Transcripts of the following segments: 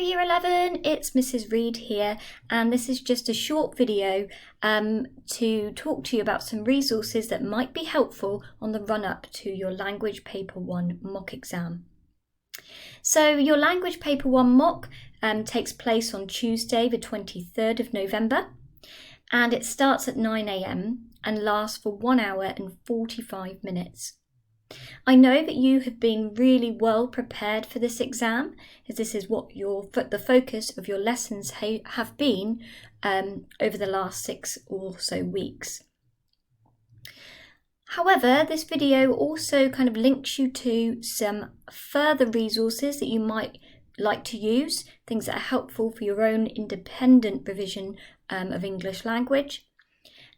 Year 11, it's Mrs. Reed here, and this is just a short video to talk to you about some resources that might be helpful on the run-up to your Language Paper 1 mock exam. So your Language Paper 1 mock takes place on Tuesday the 23rd of November, and it starts at 9 AM and lasts for 1 hour and 45 minutes. I know that you have been really well prepared for this exam, as this is what the focus of your lessons have been over the last 6 or so weeks. However, this video also kind of links you to some further resources that you might like to use, things that are helpful for your own independent revision of English language.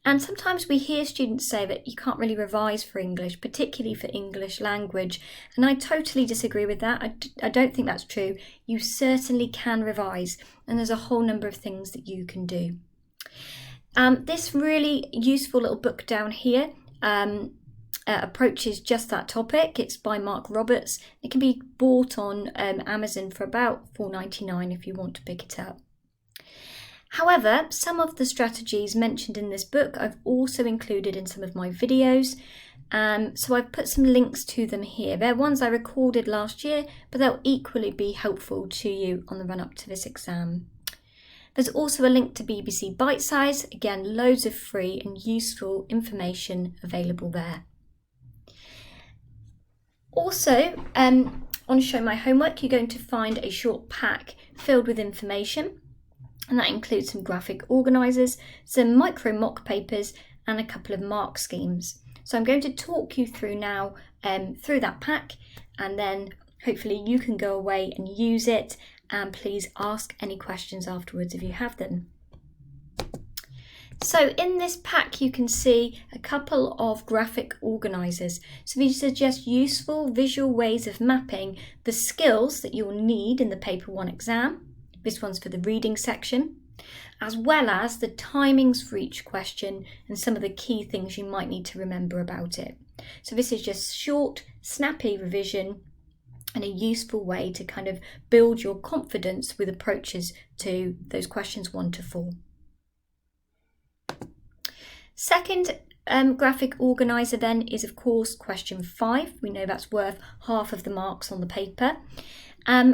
And sometimes we hear students say that you can't really revise for English, particularly for English language. And I totally disagree with that. I don't think that's true. You certainly can revise, and there's a whole number of things that you can do. This really useful little book down here approaches just that topic. It's by Mark Roberts. It can be bought on Amazon for about $4.99 if you want to pick it up. However, some of the strategies mentioned in this book I've also included in some of my videos, so I've put some links to them here. They're ones I recorded last year, but they'll equally be helpful to you on the run-up to this exam. There's also a link to BBC Bitesize, again loads of free and useful information available there. Also, on Show My Homework, you're going to find a short pack filled with information. And that includes some graphic organisers, some micro mock papers and a couple of mark schemes. So I'm going to talk you through now through that pack, and then hopefully you can go away and use it, and please ask any questions afterwards if you have them. So in this pack you can see a couple of graphic organisers. So these are just useful visual ways of mapping the skills that you'll need in the Paper 1 exam. This one's for the reading section, as well as the timings for each question and some of the key things you might need to remember about it. So this is just short, snappy revision and a useful way to kind of build your confidence with approaches to those questions 1 to 4. Second graphic organiser then is of course question 5. We know that's worth half of the marks on the paper.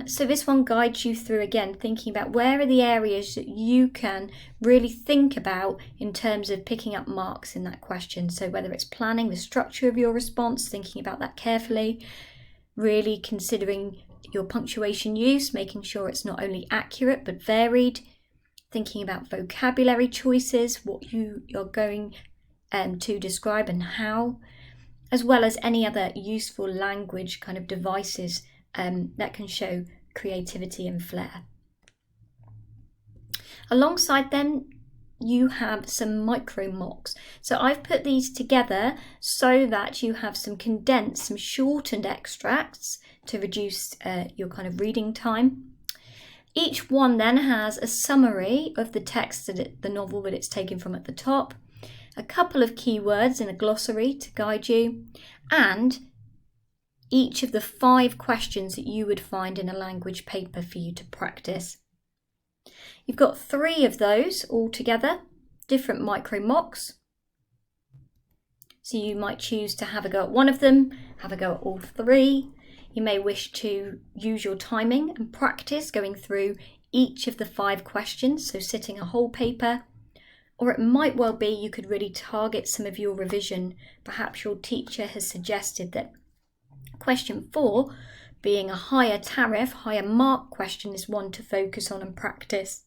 So this one guides you through, again, thinking about where are the areas that you can really think about in terms of picking up marks in that question. So whether it's planning the structure of your response, thinking about that carefully, really considering your punctuation use, making sure it's not only accurate but varied, thinking about vocabulary choices, what you're going to describe and how, as well as any other useful language kind of devices that can show creativity and flair. Alongside them, you have some micro mocks. So I've put these together so that you have some condensed, some shortened extracts to reduce your kind of reading time. Each one then has a summary of the text the novel that it's taken from at the top, a couple of keywords in a glossary to guide you, and each of the 5 questions that you would find in a language paper for you to practice. You've got 3 of those all together, different micro mocks. So you might choose to have a go at one of them, have a go at all 3. You may wish to use your timing and practice going through each of the 5 questions, so sitting a whole paper. Or it might well be you could really target some of your revision. Perhaps your teacher has suggested that question 4, being a higher tariff, higher mark question, is one to focus on and practice.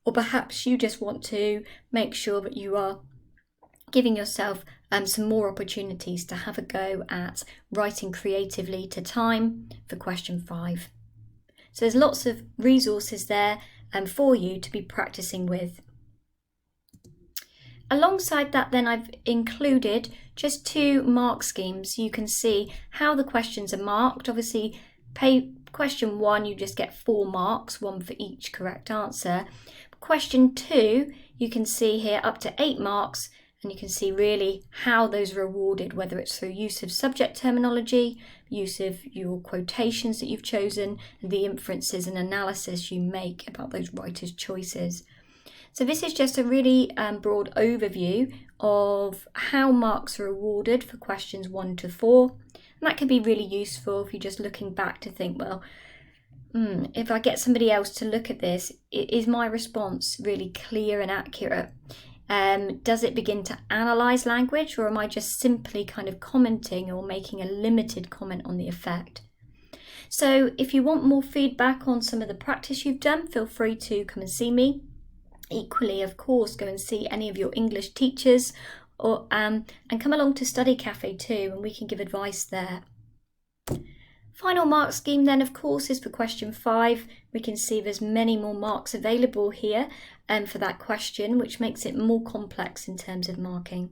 Or perhaps you just want to make sure that you are giving yourself some more opportunities to have a go at writing creatively to time for question 5. So there's lots of resources there for you to be practicing with. Alongside that then I've included just 2 mark schemes. You can see how the questions are marked. Obviously, question 1 you just get 4 marks, 1 for each correct answer. Question 2 you can see here up to 8 marks, And you can see really how those are awarded, whether it's through use of subject terminology, use of your quotations that you've chosen, and the inferences and analysis you make about those writers' choices. So this is just a really broad overview of how marks are awarded for questions 1 to 4. And that can be really useful if you're just looking back to think, well, if I get somebody else to look at this, is my response really clear and accurate? Does it begin to analyse language, or am I just simply kind of commenting or making a limited comment on the effect? So if you want more feedback on some of the practice you've done, feel free to come and see me. Equally, of course, go and see any of your English teachers, or and come along to Study Cafe too, and we can give advice there. Final mark scheme then, of course, is for question 5. We can see there's many more marks available here for that question, which makes it more complex in terms of marking.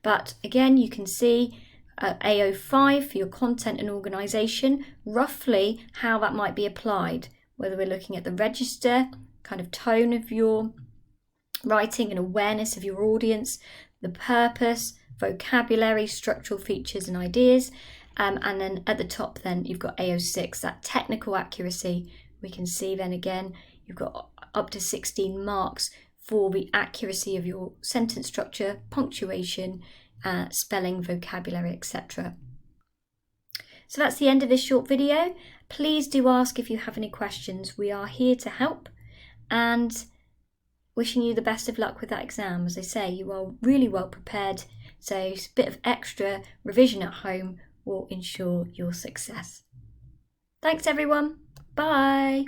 But again, you can see AO5 for your content and organisation, roughly how that might be applied, whether we're looking at the register, kind of tone of your writing and awareness of your audience, the purpose, vocabulary, structural features and ideas, and then at the top then you've got AO6, that technical accuracy. We can see then again you've got up to 16 marks for the accuracy of your sentence structure, punctuation, spelling, vocabulary, etc. So that's the end of this short video. Please do ask if you have any questions. We are here to help, and wishing you the best of luck with that exam. As I say, you are really well prepared, so a bit of extra revision at home will ensure your success. Thanks everyone. Bye.